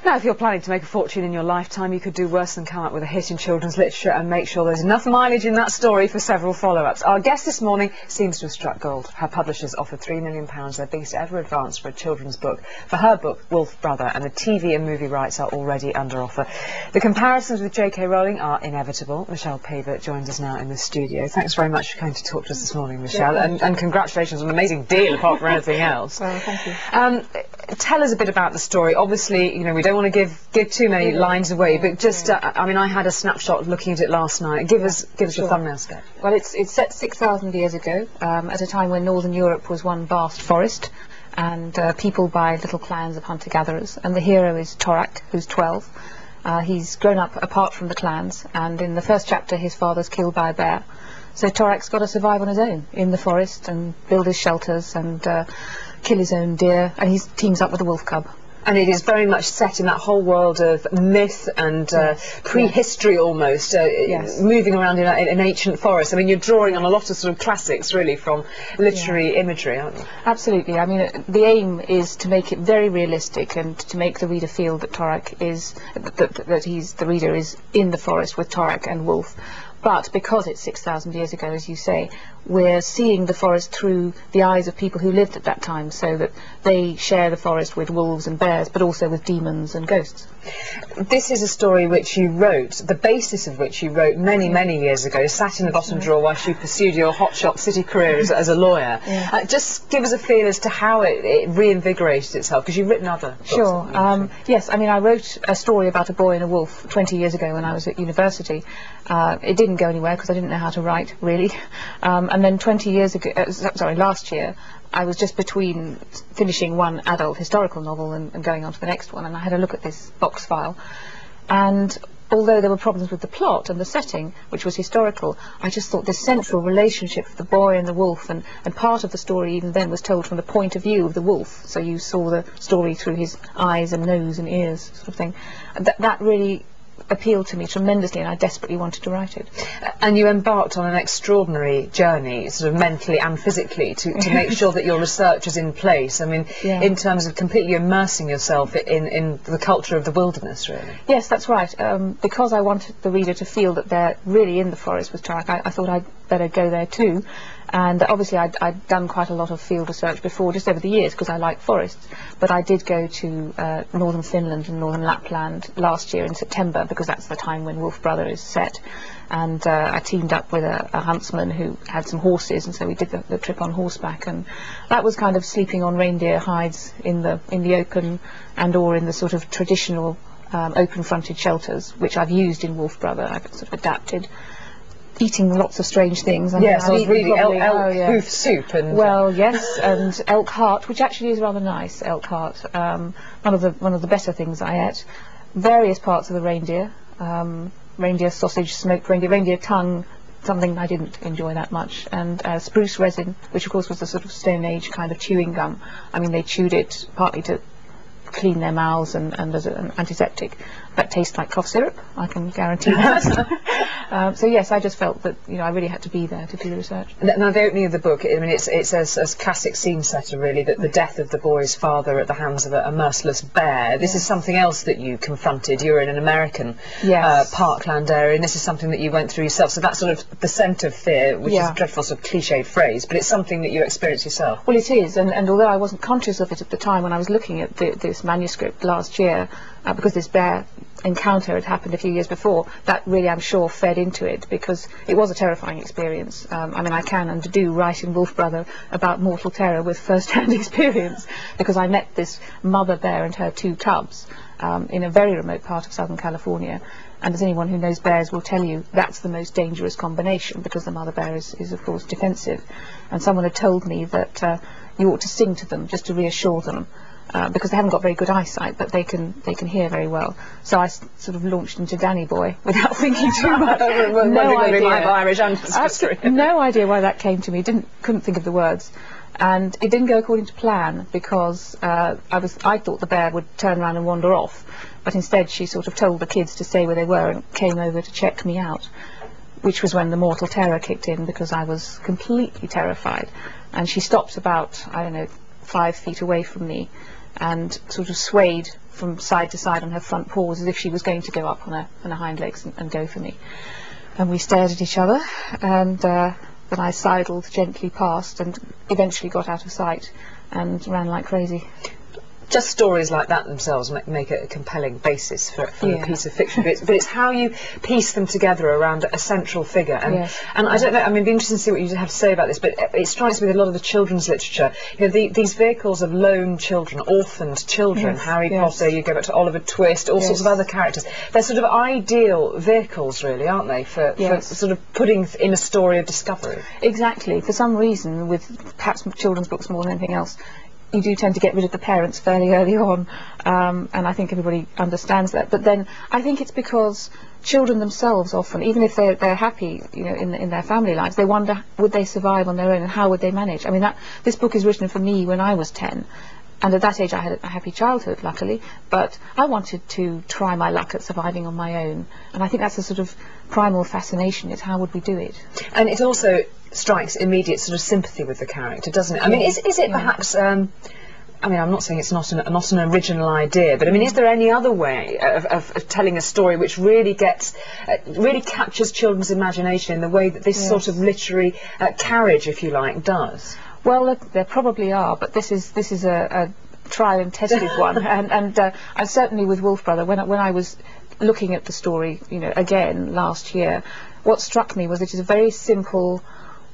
Now, if you're planning to make a fortune in your lifetime, you could do worse than come up with a hit in children's literature and make sure there's enough mileage in that story for several follow-ups. Our guest this morning seems to have struck gold. Her publishers offered £3 million, their biggest ever advance for a children's book. For her book, Wolf Brother, and the TV and movie rights are already under offer. The comparisons with J.K. Rowling are inevitable. Michelle Paver joins us now in the studio. Thanks very much for coming to talk to us this morning, Michelle, and congratulations on an amazing deal, apart from anything else. Well, thank you. Tell us a bit about the story. Obviously, you know, we don't want to give too many lines away, but just, I mean, I had a snapshot looking at it last night. Give us your thumbnail sketch. Well, it's set 6,000 years ago, at a time when Northern Europe was one vast forest, and peopled by little clans of hunter-gatherers. And the hero is Torak, who's 12. He's grown up apart from the clans, and in the first chapter, his father's killed by a bear. So Torak's got to survive on his own in the forest and build his shelters and kill his own deer, and he teams up with a wolf cub. And it is very much set in that whole world of myth and prehistory almost, moving around in an ancient forest. I mean, you're drawing on a lot of sort of classics, really, from literary imagery, aren't you? Absolutely. I mean, the aim is to make it very realistic and to make the reader feel that Torak is, the reader is in the forest with Torak and Wolf. But because it's 6,000 years ago, as you say, we're seeing the forest through the eyes of people who lived at that time, so that they share the forest with wolves and bears, but also with demons and ghosts. This is a story which you wrote, the basis of which you wrote many years ago, sat in the bottom drawer whilst you pursued your hotshot city career as a lawyer. Just give us a feel as to how it reinvigorated itself, because you've written other books. Sure. Yes, I mean, I wrote a story about a boy and a wolf 20 years ago when I was at university. It didn't go anywhere because I didn't know how to write, really. And then 20 years ago, last year, I was just between finishing one adult historical novel and going on to the next one, and I had a look at this box file. And although there were problems with the plot and the setting, which was historical, I just thought this central relationship of the boy and the wolf, and part of the story even then was told from the point of view of the wolf, so you saw the story through his eyes and nose and ears, sort of thing. That really appealed to me tremendously, and I desperately wanted to write it. And you embarked on an extraordinary journey, sort of mentally and physically, to make sure that your research is in place. I mean, in terms of completely immersing yourself in the culture of the wilderness, really. Yes, that's right. Because I wanted the reader to feel that they're really in the forest with Torak, I thought I'd better go there too. And obviously I'd done quite a lot of field research before, just over the years, because I like forests. But I did go to northern Finland and northern Lapland last year in September, because that's the time when Wolf Brother is set. And I teamed up with a huntsman who had some horses, and so we did the trip on horseback. And that was kind of sleeping on reindeer hides in the open, and or in the sort of traditional open-fronted shelters, which I've used in Wolf Brother. I've sort of adapted. Eating lots of strange things. Yes, I was reading elk hoof soup and... Well, yes, and elk heart, which actually is rather nice, elk heart. One of the better things I ate. Various parts of the reindeer. Reindeer sausage, smoked reindeer tongue, something I didn't enjoy that much, and spruce resin, which of course was the sort of Stone Age kind of chewing gum. I mean, they chewed it partly to clean their mouths and as an antiseptic. That tastes like cough syrup, I can guarantee that. So yes, I just felt that, you know, I really had to be there to do the research. Now, the opening of the book, I mean, it's a classic scene setter, really, that the death of the boy's father at the hands of a merciless bear. This is something else that you confronted. You were in an American parkland area, and this is something that you went through yourself. So that's sort of the scent of fear, which is a dreadful sort of cliched phrase, but it's something that you experienced yourself. Well, it is, and although I wasn't conscious of it at the time when I was looking at this manuscript last year, because this bear encounter had happened a few years before, that really, I'm sure, fed into it, because it was a terrifying experience. I mean, I can and do write in Wolf Brother about mortal terror with first-hand experience, because I met this mother bear and her two cubs in a very remote part of Southern California. And as anyone who knows bears will tell you, that's the most dangerous combination, because the mother bear is of course defensive. And someone had told me that you ought to sing to them just to reassure them. Because they haven't got very good eyesight, but they can hear very well. So I sort of launched into Danny Boy without thinking too much. No idea why that came to me. Couldn't think of the words, and it didn't go according to plan, because I thought the bear would turn around and wander off, but instead she sort of told the kids to stay where they were and came over to check me out, which was when the mortal terror kicked in, because I was completely terrified. And she stopped about, I don't know, 5 feet away from me, and sort of swayed from side to side on her front paws as if she was going to go up on her hind legs and go for me. And we stared at each other, and then I sidled gently past and eventually got out of sight and ran like crazy. Just stories like that themselves make it a compelling basis for a piece of fiction, but it's how you piece them together around a central figure. And I don't know, I mean, it'd be interesting to see what you have to say about this, but it strikes me with a lot of the children's literature, you know, these vehicles of lone children, orphaned children, Harry Potter, you go back to Oliver Twist, all sorts of other characters. They're sort of ideal vehicles, really, aren't they, for sort of putting in a story of discovery? Exactly. For some reason, with perhaps children's books more than anything else, you do tend to get rid of the parents fairly early on, and I think everybody understands that. But then I think it's because children themselves often, even if they're happy, you know, in their family lives, they wonder, would they survive on their own, and how would they manage? I mean, this book is written for me when I was 10. And at that age I had a happy childhood, luckily, but I wanted to try my luck at surviving on my own. And I think that's a sort of primal fascination, is how would we do it? And it also strikes immediate sort of sympathy with the character, doesn't it? I mean, is it perhaps... I mean, I'm not saying it's not an original idea, but I mean, is there any other way of telling a story which really really captures children's imagination in the way that this sort of literary carriage, if you like, does? Well, there probably are, but this is a tried and tested one, and certainly with Wolf Brother, when I was looking at the story, you know, again last year, what struck me was it is a very simple,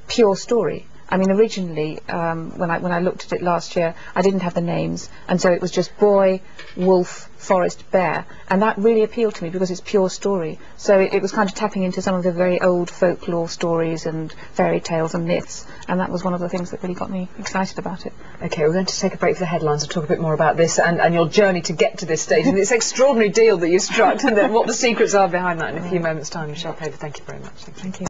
pure story. I mean, originally, when I looked at it last year, I didn't have the names, and so it was just boy, wolf, forest, bear, and that really appealed to me because it's pure story. So it was kind of tapping into some of the very old folklore stories and fairy tales and myths, and that was one of the things that really got me excited about it. Okay, we're going to take a break for the headlines and talk a bit more about this and your journey to get to this stage and this extraordinary deal that you struck, and what the secrets are behind that in a few moments' time. Michelle Paver, thank you very much. Thank you.